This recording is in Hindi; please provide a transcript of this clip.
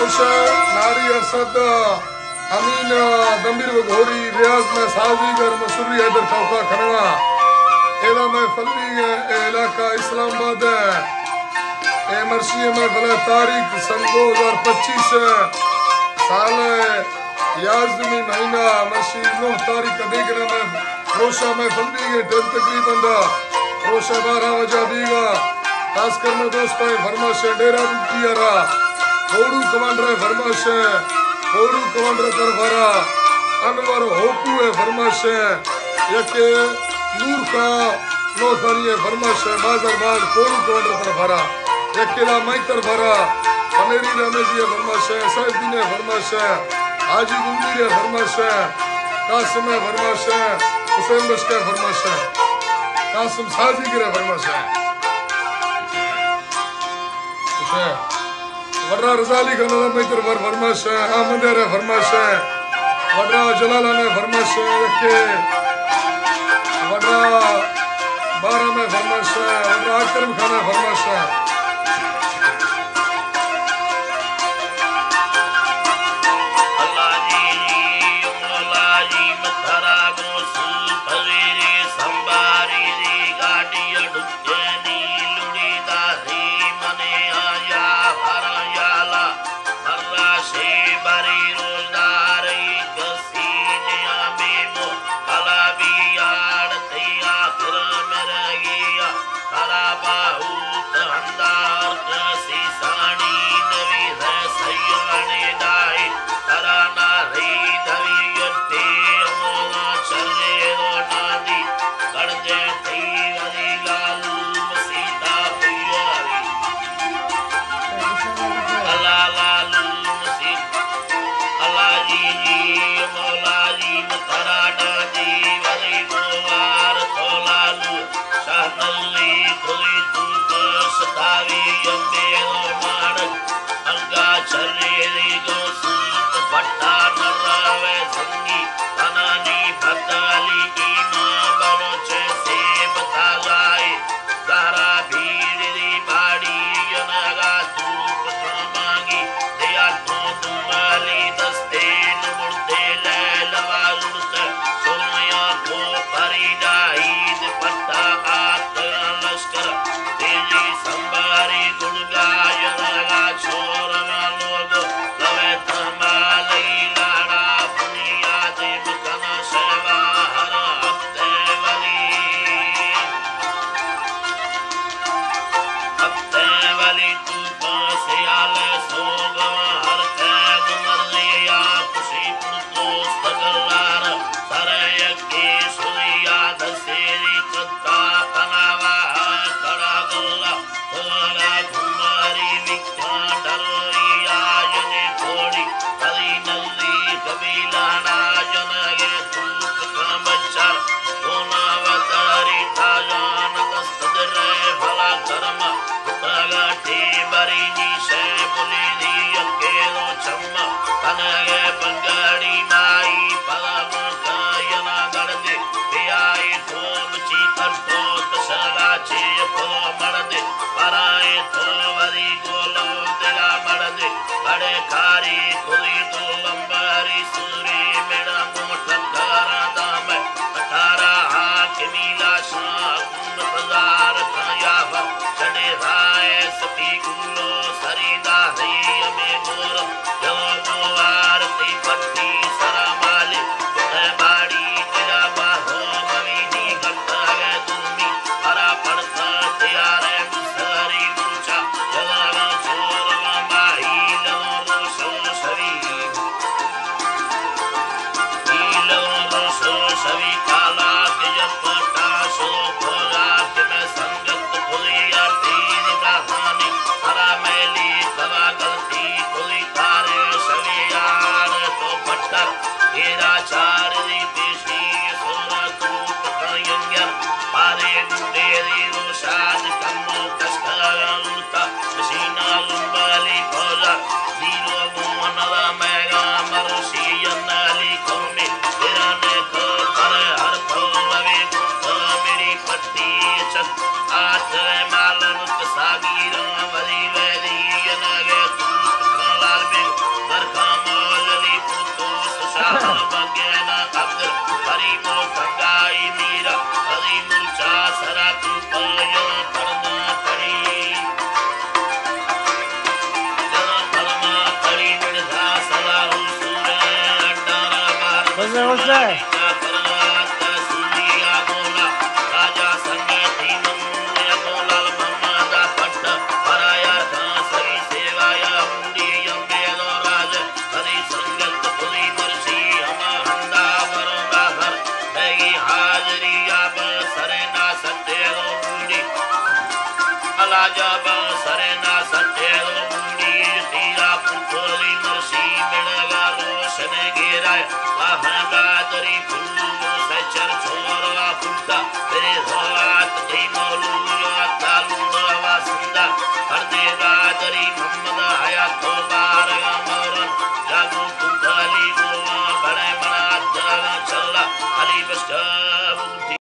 कुछ नारी असद अमीन दमीर घोरी रियाज में साजीगर मसूरी हैदर खौका खनवा एला में फली इलाका इस्लामाबाद ए मरसी में फला तारीख सन 2025 साल 11वीं महीना मरसी 9 तारीख देखने में रोशा में फली के टेल तकरीबन रोशा 12 बजा दीगा खासकर में दोस्त फरमाश डेरा किया रहा फोड़ू कमांडर फरमाश फोड़ू कमांडर कर भरा अनवर होकू है फरमाश यके नूर का नो थरी फरमाश बाजारबाद फोड़ू कमांडर कर भरा यकेला मैतर भरा पनेरी रमेजी फरमाश सैफदीन फरमाश हाजी गुंदी फरमाश कासिम फरमाश हुसैन बशका फरमाश कासिम साजी गिरे फरमाश वड्रा रजाली का नाम मैतर भर फरमाश अहमद रे फरमाश वड्रा जलाला ने फरमाश के वड्रा 12 में फरमाश वड्रा अकरम खान फरमाश Hare